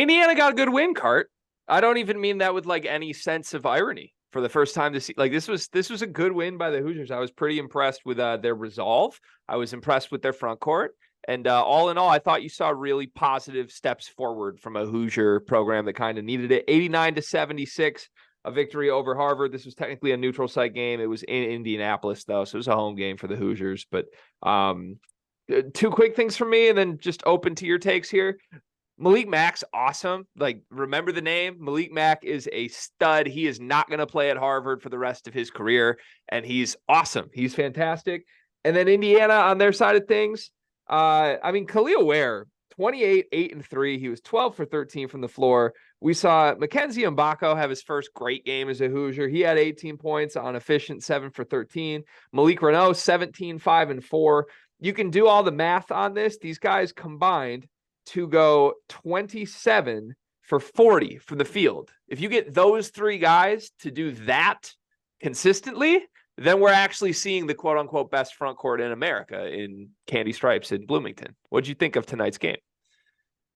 Indiana got a good win, Cart. I don't even mean that with like any sense of irony. For the first time this like this was a good win by the Hoosiers. I was pretty impressed with their resolve. I was impressed with their front court. And all in all, I thought you saw really positive steps forward from a Hoosier program that kind of needed it. 89-76, a victory over Harvard. This was technically a neutral site game. It was in Indianapolis, though, so it was a home game for the Hoosiers. But two quick things from me, and then just open to your takes here. Malik Mack's awesome. Like, remember the name? Malik Mack is a stud. He is not going to play at Harvard for the rest of his career, and he's awesome. He's fantastic. And then Indiana on their side of things, kel'el Ware, 28, 8 and 3. He was 12 for 13 from the floor. We saw Mackenzie Mgbako have his first great game as a Hoosier. He had 18 points on efficient 7 for 13. Malik Reneau, 17, 5 and 4. You can do all the math on this. These guys combined to go 27 for 40 from the field. If you get those three guys to do that consistently, then we're actually seeing the quote-unquote best front court in America in Candy Stripes in Bloomington. What did you think of tonight's game?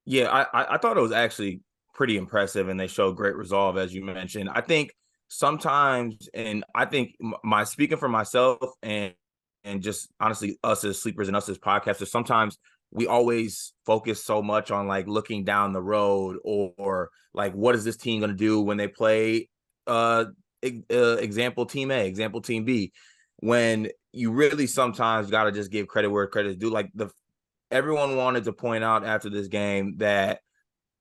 Yeah, I thought it was actually pretty impressive, and they showed great resolve, as you mentioned. I think sometimes, and I think speaking for myself and just honestly us as sleepers and us as podcasters, sometimes we always focus so much on like looking down the road or like what is this team going to do when they play example team A, example team B, when you really sometimes got to just give credit where credit is due. Like everyone wanted to point out after this game that,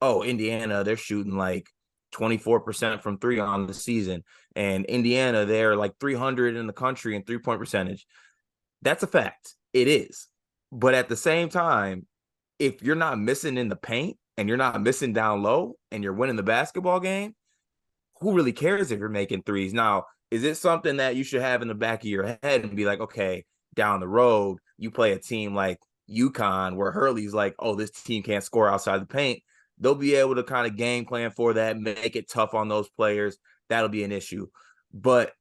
oh, Indiana, they're shooting like 24% from three on the season, and Indiana, they're like 300 in the country in 3-point percentage. That's a fact. It is. But at the same time, if you're not missing in the paint and you're not missing down low and you're winning the basketball game, who really cares if you're making threes? Now, is it something that you should have in the back of your head and be like, okay, down the road, you play a team like UConn where Hurley's like, oh, this team can't score outside the paint. They'll be able to kind of game plan for that, make it tough on those players. That'll be an issue. But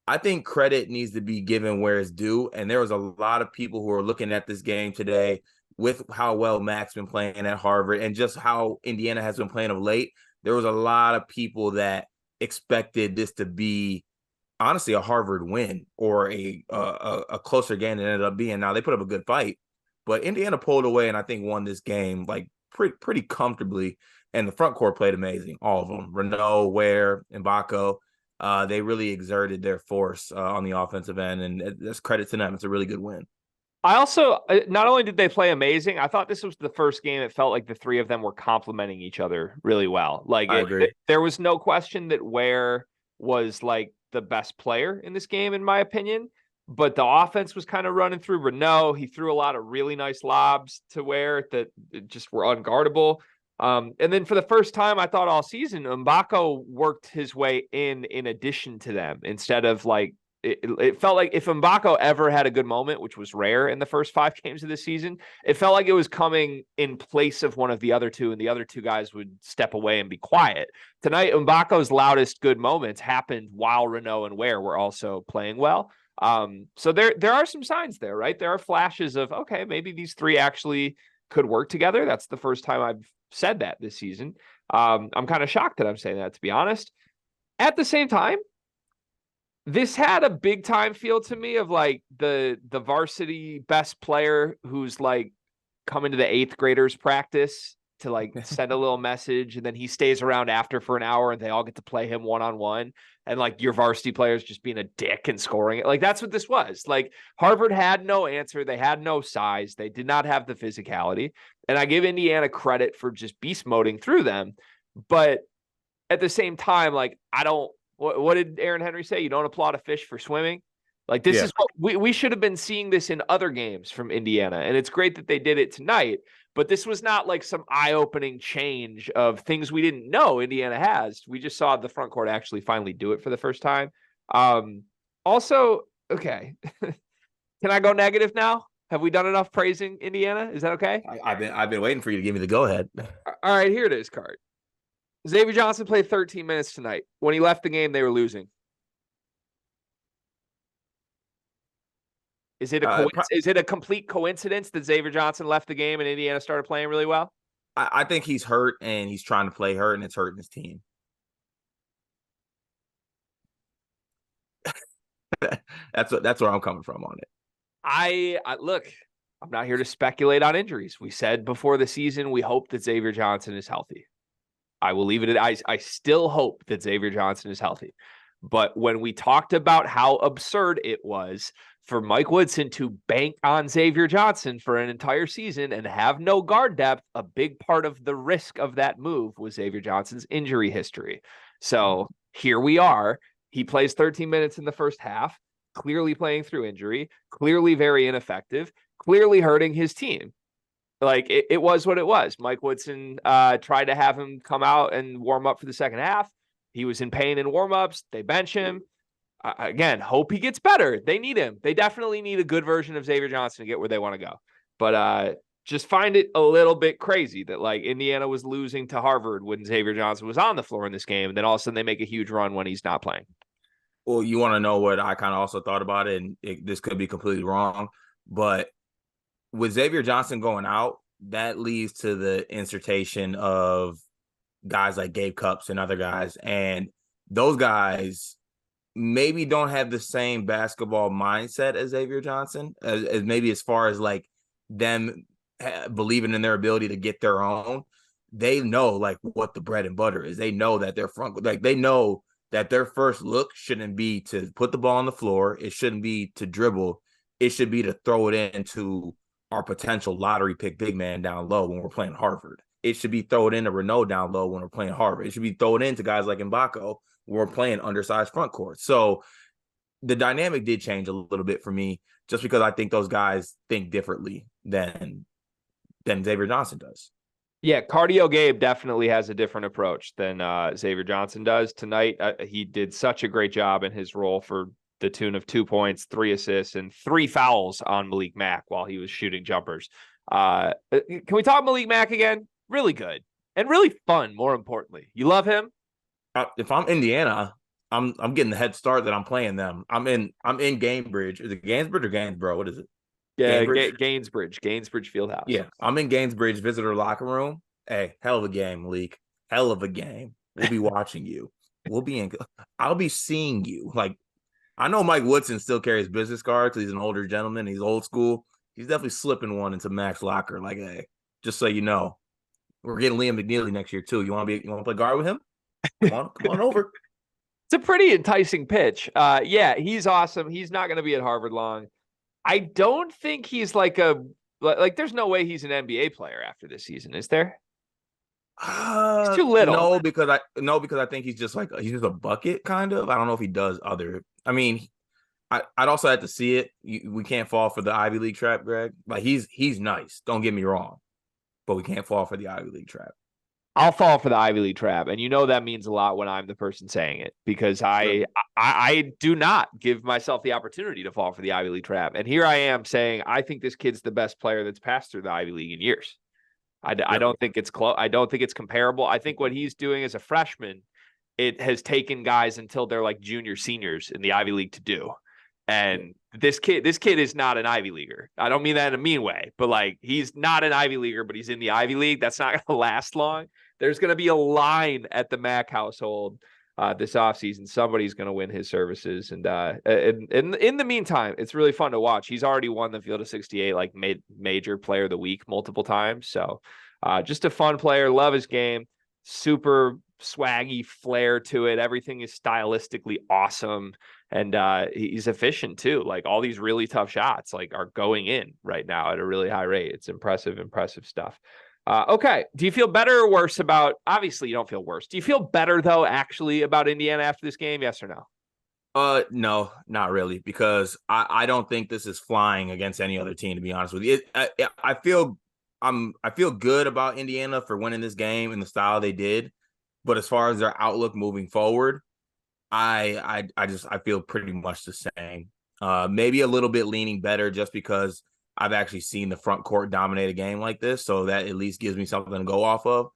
I think credit needs to be given where it's due. And there was a lot of people who are looking at this game today with how well Mac's been playing at Harvard and just how Indiana has been playing of late. There was a lot of people that expected this to be honestly a Harvard win or a closer game than it ended up being. Now, they put up a good fight, but Indiana pulled away and I think won this game like pretty comfortably. And the front court played amazing, all of them. Reneau, Ware, Mgbako. They really exerted their force on the offensive end, and that's credit to them. It's a really good win. I also, not only did they play amazing, I thought this was the first game it felt like the three of them were complementing each other really well. Like, I agree. There was no question that Ware was like the best player in this game, in my opinion. But the offense was kind of running through Reneau. He threw a lot of really nice lobs to Ware that just were unguardable. And then for the first time, I thought all season, Mgbako worked his way in addition to them instead of like, it felt like if Mgbako ever had a good moment, which was rare in the first 5 games of the season, it felt like it was coming in place of one of the other two, and the other two guys would step away and be quiet. Tonight, Mbako's loudest good moments happened while Reneau and Ware were also playing well. So there are some signs there, right? There are flashes of, okay, maybe these three actually could work together. That's the first time I've said that this season. I'm kind of shocked that I'm saying that, to be honest. At the same time, this had a big time feel to me of like the varsity best player who's like coming to the 8th graders practice to like send a little message, and then he stays around after for an hour and they all get to play him one-on-one, and like your varsity players just being a dick and scoring it. Like, that's what this was. Like, Harvard had no answer. They had no size. They did not have the physicality. And I give Indiana credit for just beast moding through them. But at the same time, like, what did Aaron Henry say? You don't applaud a fish for swimming. Like, this is what we should have been seeing this in other games from Indiana. And it's great that they did it tonight, but this was not like some eye-opening change of things we didn't know Indiana has. We just saw the front court actually finally do it for the first time. Also, okay. Can I go negative now? Have we done enough praising Indiana? Is that okay? I've been waiting for you to give me the go ahead. All right, here it is, Card. Xavier Johnson played 13 minutes tonight. When he left the game, they were losing. Is it a complete coincidence that Xavier Johnson left the game and Indiana started playing really well? I think he's hurt and he's trying to play hurt, and it's hurting his team. That's where I'm coming from on it. I look, I'm not here to speculate on injuries. We said before the season, we hope that Xavier Johnson is healthy. I will leave it at I still hope that Xavier Johnson is healthy. But when we talked about how absurd it was for Mike Woodson to bank on Xavier Johnson for an entire season and have no guard depth, a big part of the risk of that move was Xavier Johnson's injury history. So here we are. He plays 13 minutes in the first half, clearly playing through injury, clearly very ineffective, clearly hurting his team. Like it was what it was. Mike Woodson tried to have him come out and warm up for the second half. He was in pain in warmups. They bench him. Again, hope he gets better. They need him. They definitely need a good version of Xavier Johnson to get where they want to go. But just find it a little bit crazy that like Indiana was losing to Harvard when Xavier Johnson was on the floor in this game, and then all of a sudden they make a huge run when he's not playing. Well, you want to know what I kind of also thought about it, and this could be completely wrong, but with Xavier Johnson going out, that leads to the insertion of guys like Gabe Cupps and other guys. And those guys maybe don't have the same basketball mindset as Xavier Johnson, as maybe as far as like them believing in their ability to get their own. They know like what the bread and butter is. They know that they know that their first look shouldn't be to put the ball on the floor. It shouldn't be to dribble. It should be to throw it into our potential lottery pick big man down low when we're playing Harvard. It should be thrown into Renault down low when we're playing Harvard. It should be thrown into guys like Mgbako when we're playing undersized front court. So the dynamic did change a little bit for me just because I think those guys think differently than Xavier Johnson does. Yeah, Cardio Gabe definitely has a different approach than Xavier Johnson does. Tonight, he did such a great job in his role for the tune of 2 points, 3 assists, and 3 fouls on Malik Mack while he was shooting jumpers. Can we talk Malik Mack again? Really good and really fun. More importantly, you love him. If I'm Indiana, I'm getting the head start that I'm playing them. I'm in Gainbridge. Is it Gainsbridge or Gainsborough? What is it? Yeah, Gainsbridge Fieldhouse. Yeah, I'm in Gainsbridge visitor locker room. Hey, hell of a game, Malik. Hell of a game. We'll be watching you. I'll be seeing you. Like, I know Mike Woodson still carries business cards because he's an older gentleman. He's old school. He's definitely slipping one into Mac's locker. Like, hey, just so you know, we're getting Liam McNeely next year too. You want to play guard with him? Come on over. It's a pretty enticing pitch. Yeah, he's awesome. He's not going to be at Harvard long. I don't think he's like there's no way he's an NBA player after this season, is there? He's too little. No, because I think he's just a bucket kind of. I don't know if he does other. I mean, I'd also have to see it. We can't fall for the Ivy League trap, Greg. Like he's nice. Don't get me wrong, but we can't fall for the Ivy League trap. I'll fall for the Ivy League trap, and you know that means a lot when I'm the person saying it because I do not give myself the opportunity to fall for the Ivy League trap, and here I am saying I think this kid's the best player that's passed through the Ivy League in years. I don't think it's close. I don't think it's comparable. I think what he's doing as a freshman, it has taken guys until they're like junior seniors in the Ivy League to do. And this kid is not an Ivy Leaguer. I don't mean that in a mean way, but like he's not an Ivy Leaguer, but he's in the Ivy League. That's not going to last long. There's going to be a line at the Mac household this offseason. Somebody's going to win his services. And in the meantime, it's really fun to watch. He's already won the Field of 68, like major player of the week multiple times. So just a fun player. Love his game. Super swaggy flair to it. Everything is stylistically awesome. And he's efficient too. Like all these really tough shots like are going in right now at a really high rate. It's impressive stuff. Okay. Do you feel better or worse about, obviously you don't feel worse. Do you feel better though, actually about Indiana after this game? Yes or no? No, not really, because I don't think this is flying against any other team, to be honest with you. I feel good about Indiana for winning this game in the style they did. But as far as their outlook moving forward, I feel pretty much the same. Maybe a little bit leaning better just because I've actually seen the front court dominate a game like this, so that at least gives me something to go off of.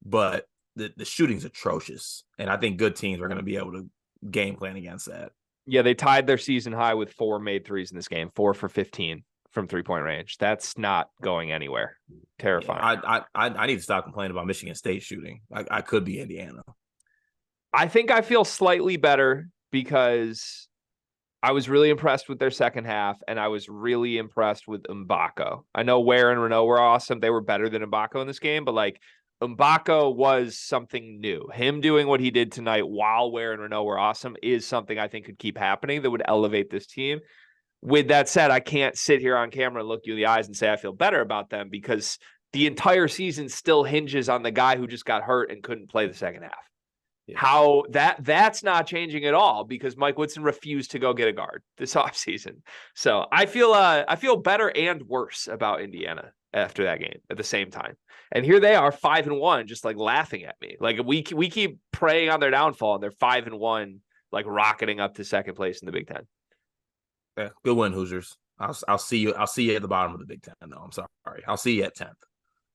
But the shooting's atrocious, and I think good teams are going to be able to game plan against that. Yeah, they tied their season high with 4 made threes in this game, 4 for 15 from 3-point range. That's not going anywhere. Terrifying. I need to stop complaining about Michigan State shooting. I could be Indiana. I think I feel slightly better because I was really impressed with their second half, and I was really impressed with Mgbako. I know Ware and Renault were awesome. They were better than Mgbako in this game, but like Mgbako was something new. Him doing what he did tonight while Ware and Renault were awesome is something I think could keep happening that would elevate this team. With that said, I can't sit here on camera and look you in the eyes and say I feel better about them because the entire season still hinges on the guy who just got hurt and couldn't play the second half. Yeah. How that's not changing at all because Mike Woodson refused to go get a guard this offseason. So I feel better and worse about Indiana after that game at the same time. And here they are 5-1, just like laughing at me. Like we keep preying on their downfall and they're 5-1, like rocketing up to second place in the Big Ten. Yeah, good win, Hoosiers. I'll see you at the bottom of the Big Ten, though. I'm sorry. I'll see you at 10th.